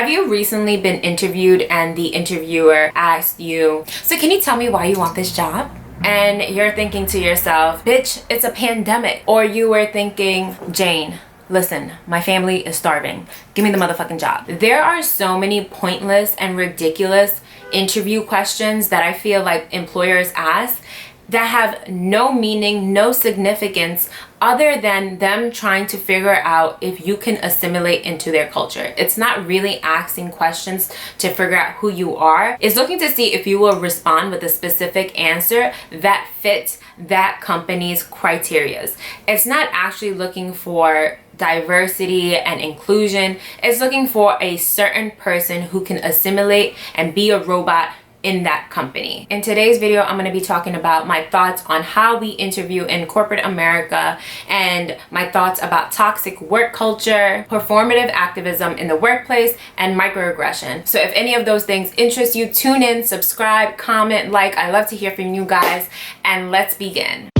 Have you recently been interviewed and the interviewer asked you, so can you tell me why you want this job? And you're thinking to yourself, bitch, it's a pandemic. Or you were thinking, Jane, listen, my family is starving. Give me the motherfucking job. There are so many pointless and ridiculous interview questions that I feel like employers ask that have no meaning, no significance other than them trying to figure out if you can assimilate into their culture. It's not really asking questions to figure out who you are. It's looking to see if you will respond with a specific answer that fits that company's criterias. It's not actually looking for diversity and inclusion. It's looking for a certain person who can assimilate and be a robot in that company. In today's video, I'm going to be talking about my thoughts on how we interview in corporate America and my thoughts about toxic work culture, performative activism in the workplace, and microaggression. So if any of those things interest you, tune in, subscribe, comment, like. I love to hear from you guys, and let's begin.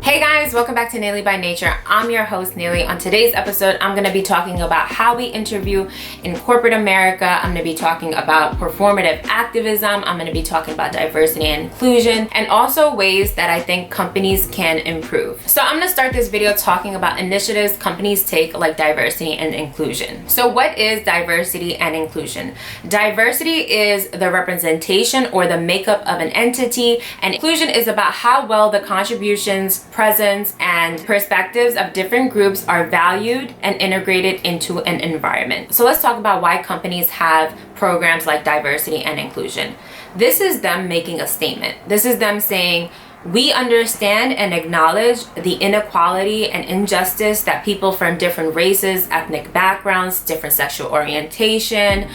Hey guys, welcome back to Naily by Nature. I'm your host, Naily. On today's episode, I'm going to be talking about how we interview in corporate America. I'm going to be talking about performative activism. I'm going to be talking about diversity and inclusion, and also ways that I think companies can improve. So I'm going to start this video talking about initiatives companies take, like diversity and inclusion. So what is diversity and inclusion? Diversity is the representation or the makeup of an entity, and inclusion is about how well the contributions, presence, and perspectives of different groups are valued and integrated into an environment. So let's talk about why companies have programs like diversity and inclusion. This is them making a statement. This is them saying, we understand and acknowledge the inequality and injustice that people from different races, ethnic backgrounds, different sexual orientation,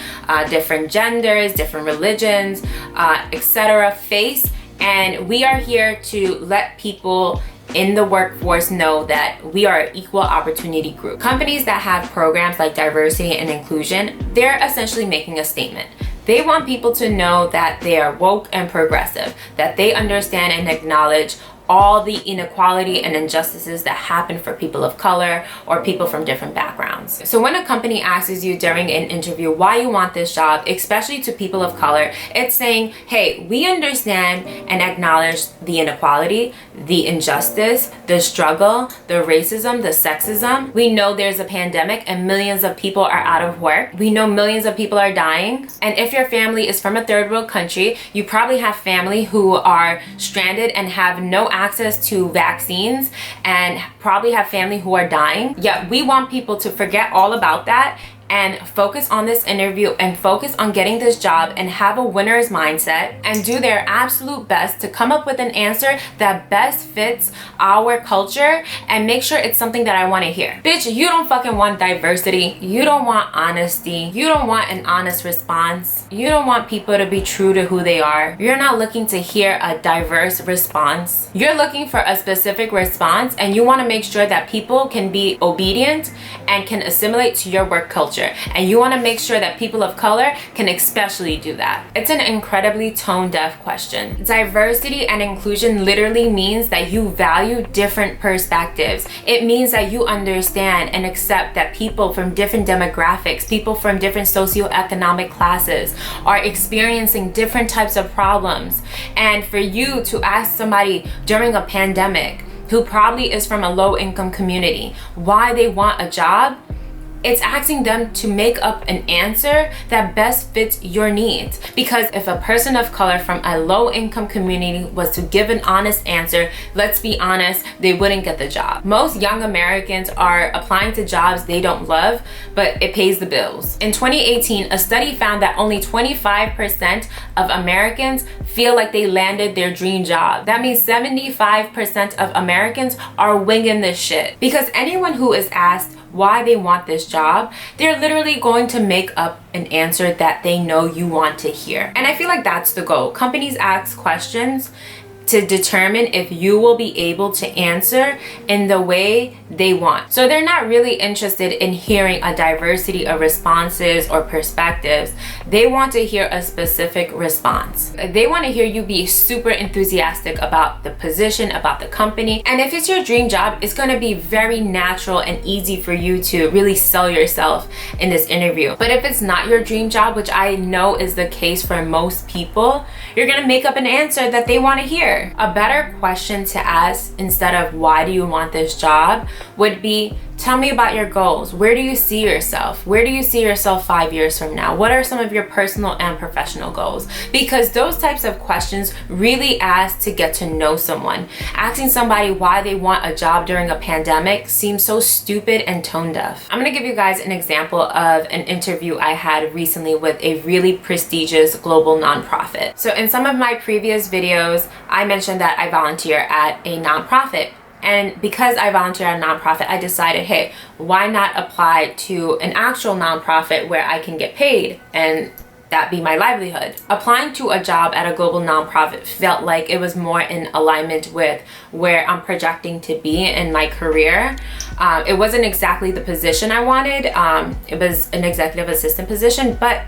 different genders, different religions, etc. face. And we are here to let people in the workforce know that we are an equal opportunity group. Companies that have programs like diversity and inclusion, they're essentially making a statement. They want people to know that they are woke and progressive, that they understand and acknowledge all the inequality and injustices that happen for people of color or people from different backgrounds. So when a company asks you during an interview why you want this job, especially to people of color, it's saying, hey, we understand and acknowledge the inequality, the injustice, the struggle, the racism, the sexism. We know there's a pandemic and millions of people are out of work. We know millions of people are dying. And if your family is from a third world country, you probably have family who are stranded and have no access to vaccines and probably have family who are dying. Yet we want people to forget all about that and focus on this interview and focus on getting this job and have a winner's mindset and do their absolute best to come up with an answer that best fits our culture and make sure it's something that I want to hear. Bitch, you don't fucking want diversity. You don't want honesty. You don't want an honest response. You don't want people to be true to who they are. You're not looking to hear a diverse response. You're looking for a specific response, and you want to make sure that people can be obedient and can assimilate to your work culture. And you want to make sure that people of color can especially do that. It's an incredibly tone-deaf question. Diversity and inclusion literally means that you value different perspectives. It means that you understand and accept that people from different demographics, people from different socioeconomic classes are experiencing different types of problems. And for you to ask somebody during a pandemic who probably is from a low-income community why they want a job, it's asking them to make up an answer that best fits your needs. Because if a person of color from a low-income community was to give an honest answer, let's be honest, they wouldn't get the job. Most young Americans are applying to jobs they don't love, but it pays the bills. In 2018, a study found that only 25% of Americans feel like they landed their dream job. That means 75% of Americans are winging this shit. Because anyone who is asked why they want this job, they're literally going to make up an answer that they know you want to hear. And I feel like that's the goal. Companies ask questions to determine if you will be able to answer in the way they want. So they're not really interested in hearing a diversity of responses or perspectives. They want to hear a specific response. They want to hear you be super enthusiastic about the position, about the company. And if it's your dream job, it's going to be very natural and easy for you to really sell yourself in this interview. But if it's not your dream job, which I know is the case for most people, you're going to make up an answer that they want to hear. A better question to ask instead of why do you want this job would be, tell me about your goals. Where do you see yourself? Where do you see yourself 5 years from now? What are some of your personal and professional goals? Because those types of questions really ask to get to know someone. Asking somebody why they want a job during a pandemic seems so stupid and tone deaf. I'm gonna give you guys an example of an interview I had recently with a really prestigious global nonprofit. So in some of my previous videos, I mentioned that I volunteer at a nonprofit. And because I volunteer at a nonprofit, I decided, hey, why not apply to an actual nonprofit where I can get paid and that be my livelihood? Applying to a job at a global nonprofit felt like it was more in alignment with where I'm projecting to be in my career. It wasn't exactly the position I wanted. It was an executive assistant position, but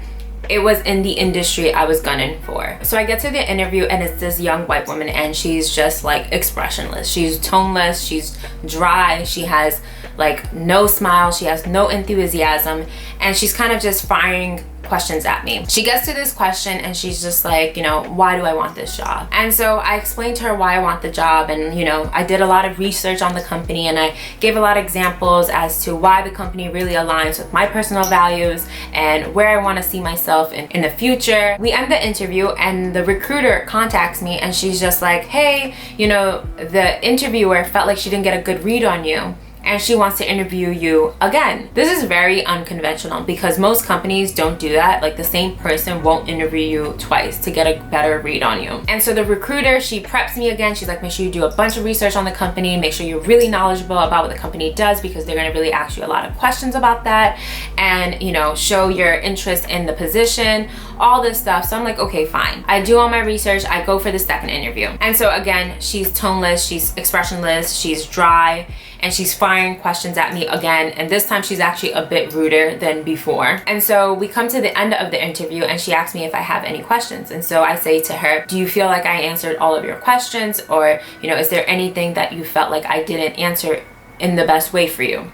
it was in the industry I was gunning for. So I get to the interview and it's this young white woman and she's just like expressionless. She's toneless, she's dry, she has like no smile, she has no enthusiasm, and she's kind of just firing questions at me. She gets to this question and she's just like, you know, why do I want this job? And so I explained to her why I want the job, and you know, I did a lot of research on the company and I gave a lot of examples as to why the company really aligns with my personal values and where I want to see myself in the future. We end the interview and the recruiter contacts me and she's just like, hey, you know, the interviewer felt like she didn't get a good read on you and she wants to interview you again. This is very unconventional because most companies don't do that. Like the same person won't interview you twice to get a better read on you. And so the recruiter, she preps me again. She's like, make sure you do a bunch of research on the company, make sure you're really knowledgeable about what the company does because they're gonna really ask you a lot of questions about that, and you know, show your interest in the position, all this stuff. So I'm like, okay, fine. I do all my research, I go for the second interview. And so again, she's toneless, she's expressionless, she's dry, and she's firing questions at me again, and this time she's actually a bit ruder than before. And so we come to the end of the interview and she asks me if I have any questions, and so I say to her, do you feel like I answered all of your questions, or you know, is there anything that you felt like I didn't answer in the best way for you?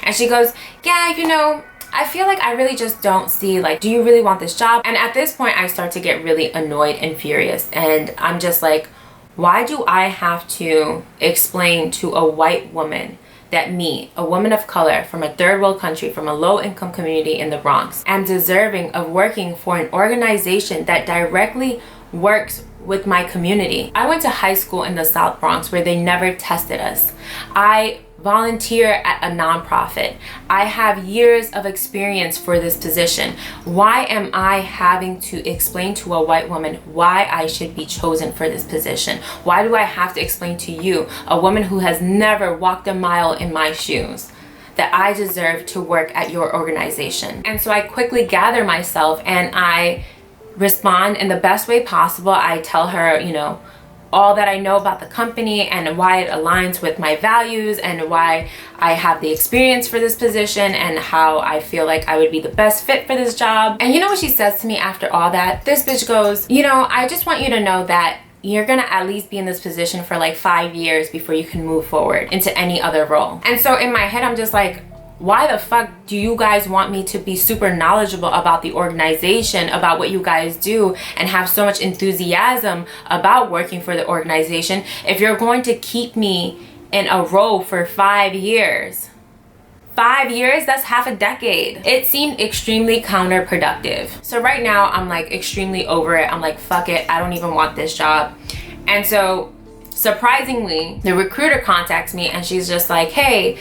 And she goes, yeah, you know, I feel like I really just don't see, like, do you really want this job? And at this point I start to get really annoyed and furious, and I'm just like, why do I have to explain to a white woman that me, a woman of color from a third world country, from a low income community in the Bronx, am deserving of working for an organization that directly works with my community? I went to high school in the South Bronx where they never tested us. I volunteer at a nonprofit. I have years of experience for this position. Why am I having to explain to a white woman why I should be chosen for this position? Why do I have to explain to you, a woman who has never walked a mile in my shoes, that I deserve to work at your organization? And so I quickly gather myself and I respond in the best way possible. I tell her, you know, all that I know about the company and why it aligns with my values and why I have the experience for this position and how I feel like I would be the best fit for this job. And you know what she says to me after all that? This bitch goes, you know, I just want you to know that you're gonna at least be in this position for like 5 years before you can move forward into any other role. And so in my head, I'm just like, why the fuck do you guys want me to be super knowledgeable about the organization, about what you guys do, and have so much enthusiasm about working for the organization if you're going to keep me in a role for 5 years? 5 years, that's half a decade. It seemed extremely counterproductive. So right now I'm like extremely over it. I'm like, fuck it, I don't even want this job. And so surprisingly, the recruiter contacts me and she's just like, hey,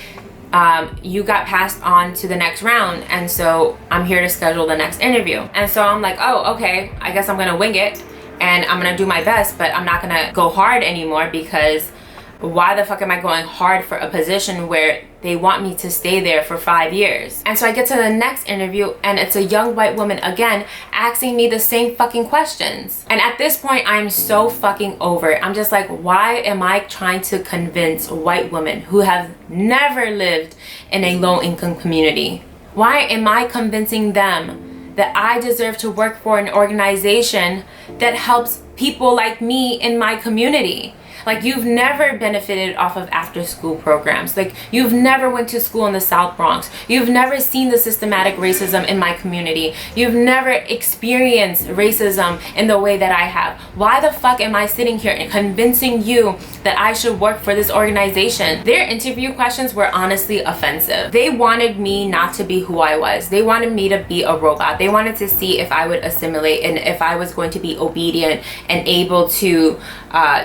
you got passed on to the next round, and so I'm here to schedule the next interview. And so I'm like, oh, okay, I guess I'm gonna wing it and I'm gonna do my best, but I'm not gonna go hard anymore because Why the fuck am I going hard for a position where they want me to stay there for 5 years? And so I get to the next interview and it's a young white woman again asking me the same fucking questions. And at this point, I'm so fucking over it. I'm just like, why am I trying to convince white women who have never lived in a low income community? Why am I convincing them that I deserve to work for an organization that helps people like me in my community? Like, you've never benefited off of after school programs. Like, you've never went to school in the South Bronx. You've never seen the systematic racism in my community. You've never experienced racism in the way that I have. Why the fuck am I sitting here and convincing you that I should work for this organization? Their interview questions were honestly offensive. They wanted me not to be who I was. They wanted me to be a robot. They wanted to see if I would assimilate and if I was going to be obedient and able to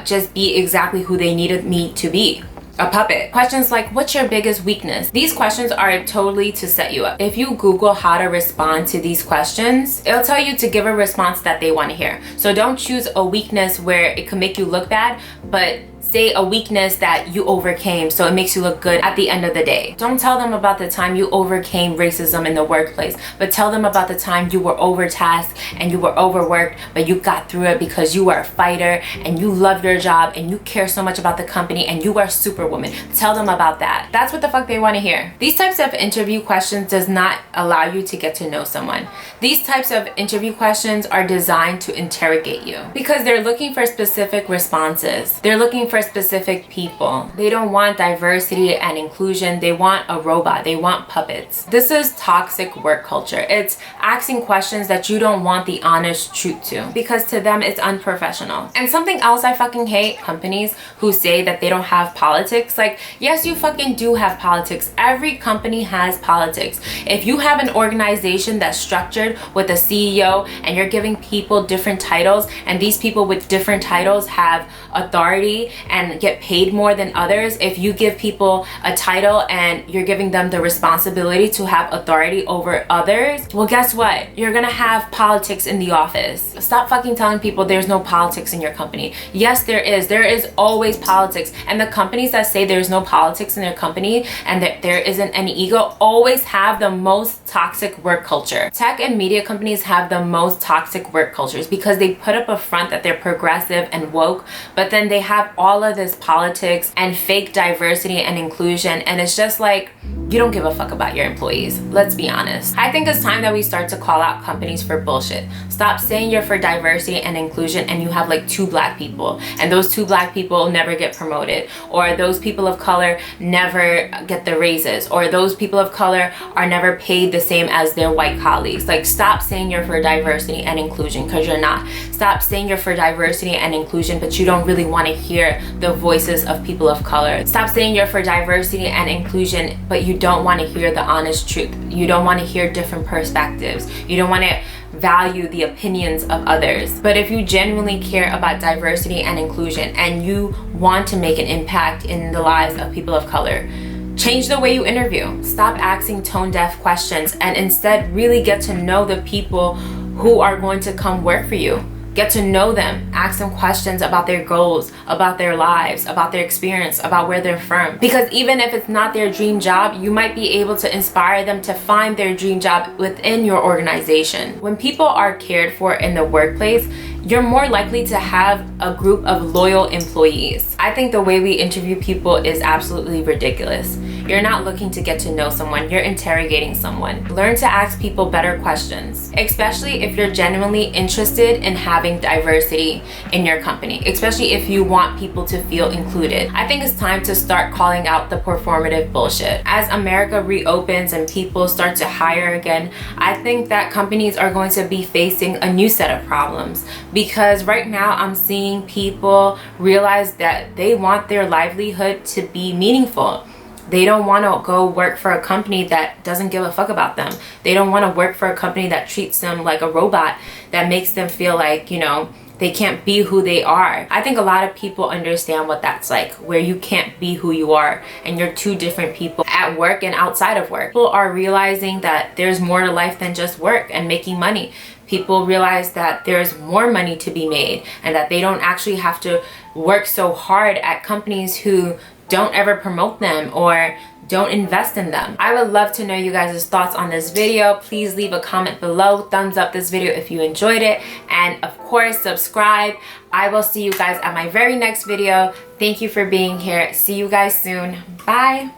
just be exactly who they needed me to be. A puppet. Questions like, what's your biggest weakness? These questions are totally to set you up. If you Google how to respond to these questions, it'll tell you to give a response that they want to hear. So don't choose a weakness where it can make you look bad, but say a weakness that you overcame so it makes you look good at the end of the day. Don't tell them about the time you overcame racism in the workplace, but tell them about the time you were overtasked and you were overworked, but you got through it because you are a fighter and you love your job and you care so much about the company and you are superwoman. Tell them about that. That's what the fuck they want to hear. These types of interview questions does not allow you to get to know someone. These types of interview questions are designed to interrogate you because they're looking for specific responses. They're looking for specific people. They don't want diversity and inclusion. They want a robot. They want puppets. This is toxic work culture. It's asking questions that you don't want the honest truth to because to them it's unprofessional. And something else I fucking hate, companies who say that they don't have politics. Like, yes, you fucking do have politics. Every company has politics. If you have an organization that's structured with a CEO and you're giving people different titles and these people with different titles have authority and get paid more than others, if you give people a title and you're giving them the responsibility to have authority over others, well, guess what? You're gonna have politics in the office. Stop fucking telling people there's no politics in your company. Yes, there is. There is always politics. And the companies that say there's no politics in their company and that there isn't any ego always have the most toxic work culture. Tech and media companies have the most toxic work cultures because they put up a front that they're progressive and woke, but then they have all of this politics and fake diversity and inclusion, and it's just like, you don't give a fuck about your employees. Let's be honest. I think it's time that we start to call out companies for bullshit. Stop saying you're for diversity and inclusion and you have like 2 black people and those 2 black people never get promoted, or those people of color never get the raises, or those people of color are never paid the same as their white colleagues. Like, stop saying you're for diversity and inclusion because you're not. Stop saying you're for diversity and inclusion but you don't really want to hear the voices of people of color. Stop saying you're for diversity and inclusion but you don't want to hear the honest truth. You don't want to hear different perspectives. You don't want to value the opinions of others. But if you genuinely care about diversity and inclusion and you want to make an impact in the lives of people of color, change the way you interview. Stop asking tone-deaf questions and instead really get to know the people who are going to come work for you. Get to know them, ask them questions about their goals, about their lives, about their experience, about where they're from. Because even if it's not their dream job, you might be able to inspire them to find their dream job within your organization. When people are cared for in the workplace, you're more likely to have a group of loyal employees. I think the way we interview people is absolutely ridiculous. You're not looking to get to know someone, you're interrogating someone. Learn to ask people better questions, especially if you're genuinely interested in having diversity in your company, especially if you want people to feel included. I think it's time to start calling out the performative bullshit. As America reopens and people start to hire again, I think that companies are going to be facing a new set of problems. Because right now I'm seeing people realize that they want their livelihood to be meaningful. They don't want to go work for a company that doesn't give a fuck about them. They don't want to work for a company that treats them like a robot, that makes them feel like, you know, they can't be who they are. I think a lot of people understand what that's like, where you can't be who you are and you're 2 different people at work and outside of work. People are realizing that there's more to life than just work and making money. people realize that there's more money to be made and that they don't actually have to work so hard at companies who don't ever promote them or don't invest in them. I would love to know you guys' thoughts on this video. Please leave a comment below. Thumbs up this video if you enjoyed it. And of course, subscribe. I will see you guys at my very next video. Thank you for being here. See you guys soon. Bye.